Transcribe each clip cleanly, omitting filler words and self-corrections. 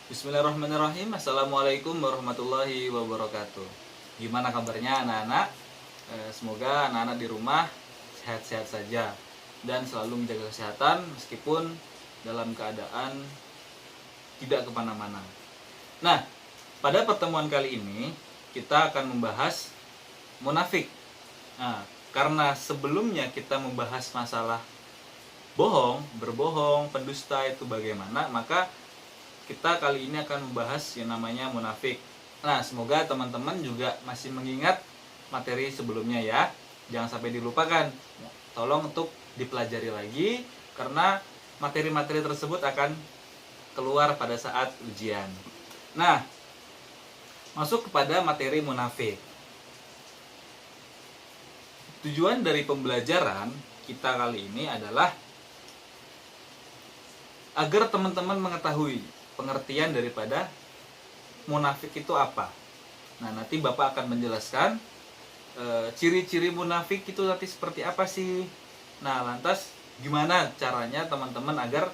Bismillahirrahmanirrahim. Assalamualaikum warahmatullahi wabarakatuh. Gimana kabarnya anak-anak? Semoga anak-anak di rumah sehat-sehat saja dan selalu menjaga kesehatan meskipun dalam keadaan tidak kemana-mana. Nah, pada pertemuan kali ini kita akan membahas munafik. Nah, karena sebelumnya kita membahas masalah berbohong, pendusta itu bagaimana, maka kita kali ini akan membahas yang namanya munafik. Nah, semoga teman-teman juga masih mengingat materi sebelumnya ya. Jangan sampai dilupakan. Tolong untuk dipelajari lagi karena materi-materi tersebut akan keluar pada saat ujian. Nah, masuk kepada materi munafik. Tujuan dari pembelajaran kita kali ini adalah agar teman-teman mengetahui pengertian daripada munafik itu apa. Nah, nanti Bapak akan menjelaskan ciri-ciri munafik itu nanti seperti apa sih. Nah, lantas gimana caranya teman-teman agar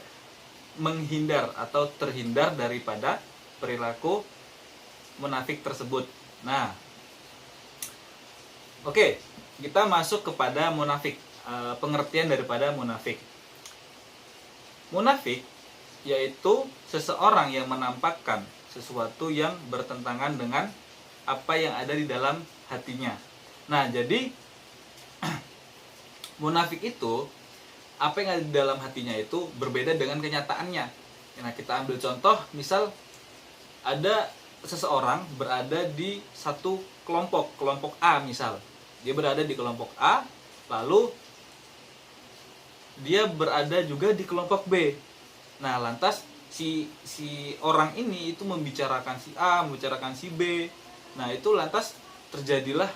menghindar atau terhindar daripada perilaku munafik tersebut. Nah, oke, kita masuk kepada munafik. Pengertian daripada munafik. Munafik yaitu seseorang yang menampakkan sesuatu yang bertentangan dengan apa yang ada di dalam hatinya. Nah, jadi munafik itu apa yang ada di dalam hatinya itu berbeda dengan kenyataannya. Nah, kita ambil contoh, misal ada seseorang berada di satu kelompok A misal. Dia berada di kelompok A, lalu dia berada juga di kelompok B. Nah, lantas si orang ini itu membicarakan si A, membicarakan si B. Nah, itu lantas terjadilah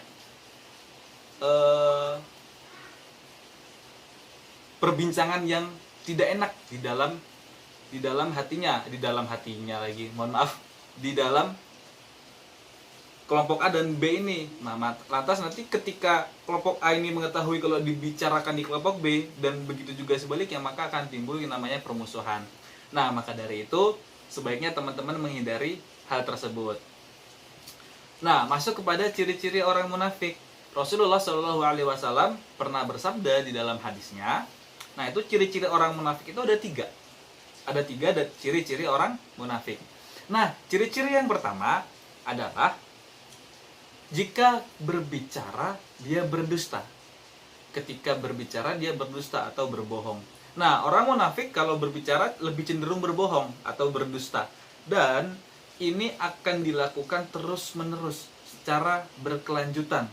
perbincangan yang tidak enak di dalam hatinya, di dalam kelompok A dan B ini. Nah, lantas nanti ketika kelompok A ini mengetahui kalau dibicarakan di kelompok B dan begitu juga sebaliknya, maka akan timbul yang namanya permusuhan. Nah, maka dari itu sebaiknya teman-teman menghindari hal tersebut. Nah, masuk kepada ciri-ciri orang munafik. Rasulullah Shallallahu Alaihi Wasallam pernah bersabda di dalam hadisnya. Nah, itu ciri-ciri orang munafik itu ada tiga. Ada tiga ciri-ciri orang munafik. Nah, ciri-ciri yang pertama adalah jika berbicara dia berdusta. Ketika berbicara dia berdusta atau berbohong. Nah, orang munafik kalau berbicara lebih cenderung berbohong atau berdusta. Dan ini akan dilakukan terus-menerus secara berkelanjutan.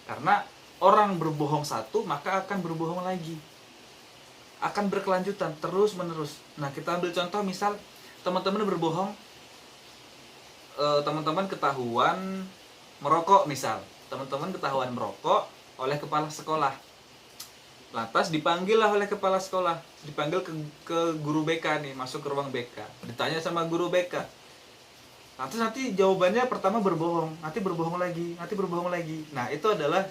Karena orang berbohong satu maka akan berbohong lagi. Akan berkelanjutan terus-menerus. Nah, kita ambil contoh misal teman-teman berbohong, teman-teman ketahuan merokok misal. Teman-teman ketahuan merokok oleh kepala sekolah. Lantas dipanggillah oleh kepala sekolah, dipanggil ke guru BK nih, masuk ke ruang BK. Ditanya sama guru BK. Lantas nanti jawabannya pertama berbohong, nanti berbohong lagi. Nah, itu adalah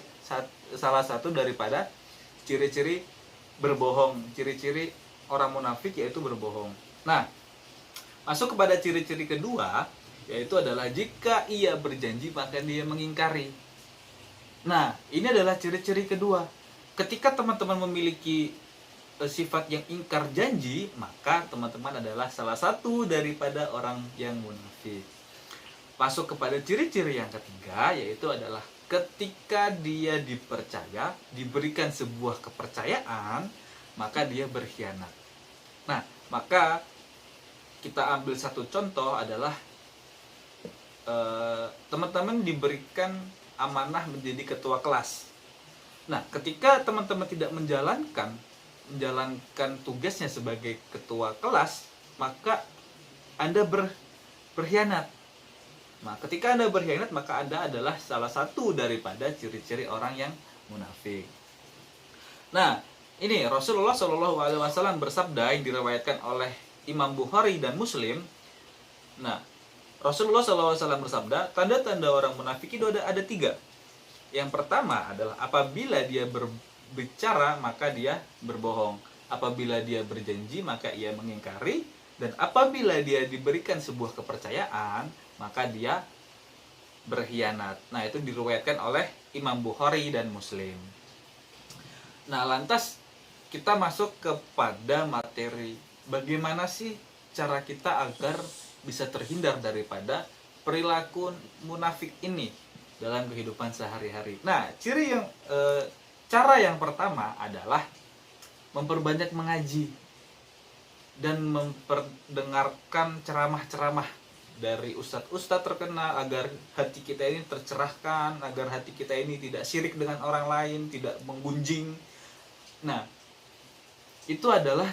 salah satu daripada ciri-ciri berbohong, ciri-ciri orang munafik yaitu berbohong. Nah, masuk kepada ciri-ciri kedua, yaitu adalah jika ia berjanji maka dia mengingkari. Nah, ini adalah ciri-ciri kedua. Ketika teman-teman memiliki sifat yang ingkar janji, maka teman-teman adalah salah satu daripada orang yang munafik. Masuk kepada ciri-ciri yang ketiga, yaitu adalah ketika dia dipercaya, diberikan sebuah kepercayaan, maka dia berkhianat. Nah, maka kita ambil satu contoh adalah teman-teman diberikan amanah menjadi ketua kelas. Nah, ketika teman-teman tidak menjalankan tugasnya sebagai ketua kelas, maka Anda berkhianat. Nah, ketika Anda berkhianat, maka Anda adalah salah satu daripada ciri-ciri orang yang munafik. Nah, ini Rasulullah Shallallahu Alaihi Wasallam bersabda yang diriwayatkan oleh Imam Bukhari dan Muslim. Nah, Rasulullah Shallallahu Alaihi Wasallam bersabda, tanda-tanda orang munafik itu ada tiga. Yang pertama adalah apabila dia berbicara maka dia berbohong. Apabila dia berjanji maka ia mengingkari. Dan apabila dia diberikan sebuah kepercayaan, maka dia berkhianat. Nah, itu diriwayatkan oleh Imam Bukhari dan Muslim. Nah, lantas kita masuk kepada materi. Bagaimana sih cara kita agar bisa terhindar daripada perilaku munafik ini dalam kehidupan sehari-hari? Nah, cara yang pertama adalah memperbanyak mengaji dan memperdengarkan ceramah-ceramah dari ustadz-ustadz terkenal agar hati kita ini tercerahkan, agar hati kita ini tidak syirik dengan orang lain, tidak menggunjing. Nah, itu adalah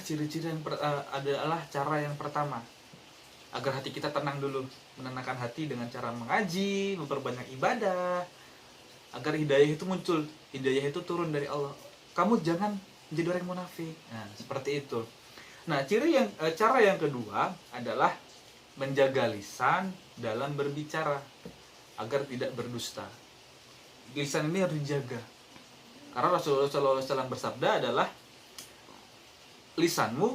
adalah cara yang pertama agar hati kita tenang dulu, menenangkan hati dengan cara mengaji, memperbanyak ibadah, agar hidayah itu muncul, hidayah itu turun dari Allah. Kamu jangan menjadi orang munafik. Nah, seperti itu. Nah, cara yang kedua adalah menjaga lisan dalam berbicara agar tidak berdusta. Lisan ini harus dijaga. Karena Rasulullah SAW bersabda adalah lisanmu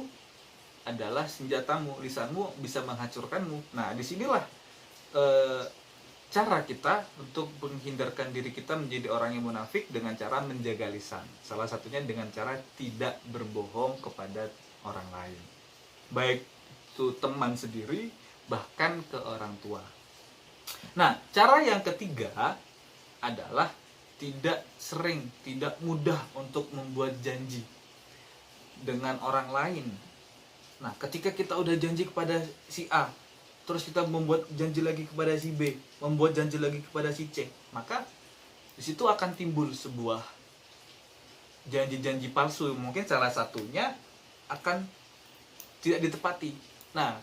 adalah senjatamu, lisanmu bisa menghancurkanmu. Nah, disinilah cara kita untuk menghindarkan diri kita menjadi orang yang munafik dengan cara menjaga lisan. Salah satunya dengan cara tidak berbohong kepada orang lain, baik itu teman sendiri, bahkan ke orang tua. Nah, cara yang ketiga adalah tidak mudah untuk membuat janji dengan orang lain. Nah, ketika kita udah janji kepada si A, terus kita membuat janji lagi kepada si B, membuat janji lagi kepada si C, maka di situ akan timbul sebuah janji-janji palsu. Mungkin salah satunya akan tidak ditepati. Nah,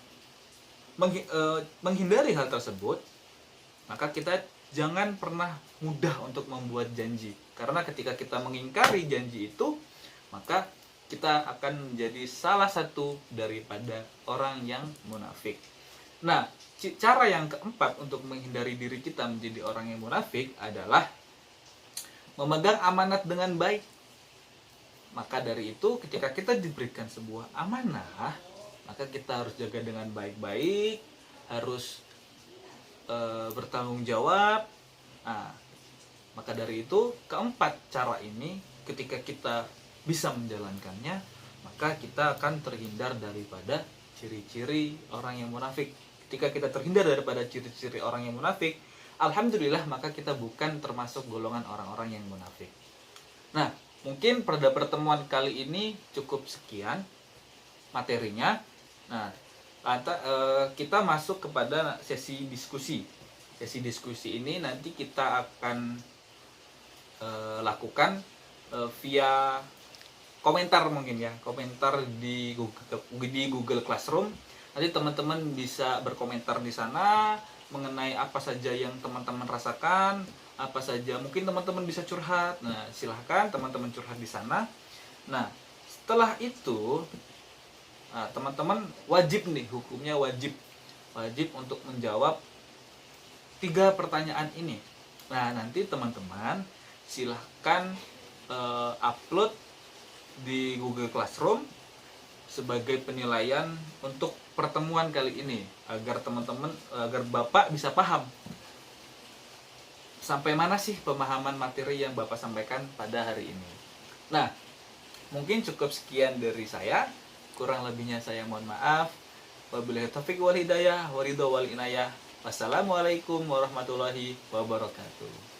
menghindari hal tersebut, maka kita jangan pernah mudah untuk membuat janji. Karena ketika kita mengingkari janji itu, maka kita akan menjadi salah satu daripada orang yang munafik. Nah, cara yang keempat untuk menghindari diri kita menjadi orang yang munafik adalah memegang amanat dengan baik. Maka dari itu, ketika kita diberikan sebuah amanah, maka kita harus jaga dengan baik-baik, harus bertanggung jawab. Nah, maka dari itu, keempat cara ini ketika kita bisa menjalankannya, maka kita akan terhindar daripada ciri-ciri orang yang munafik. Ketika kita terhindar daripada ciri-ciri orang yang munafik, alhamdulillah, maka kita bukan termasuk golongan orang-orang yang munafik. Nah, mungkin pada pertemuan kali ini cukup sekian materinya. Nah, kita masuk kepada sesi diskusi. Sesi diskusi ini nanti kita akan lakukan via komentar, mungkin ya, komentar di Google Classroom. Nanti teman-teman bisa berkomentar di sana mengenai apa saja yang teman-teman rasakan, apa saja mungkin teman-teman bisa curhat. Nah, silahkan teman-teman curhat di sana. Nah, setelah itu teman-teman wajib nih, hukumnya wajib untuk menjawab 3 pertanyaan ini. Nah, nanti teman-teman silahkan upload di Google Classroom sebagai penilaian untuk pertemuan kali ini, agar teman-teman, agar Bapak bisa paham sampai mana sih pemahaman materi yang Bapak sampaikan pada hari ini. Nah, mungkin cukup sekian dari saya. Kurang lebihnya saya mohon maaf. Wabillahi taufiq wal hidayah, wa ridho wal inayah. Wassalamualaikum warahmatullahi wabarakatuh.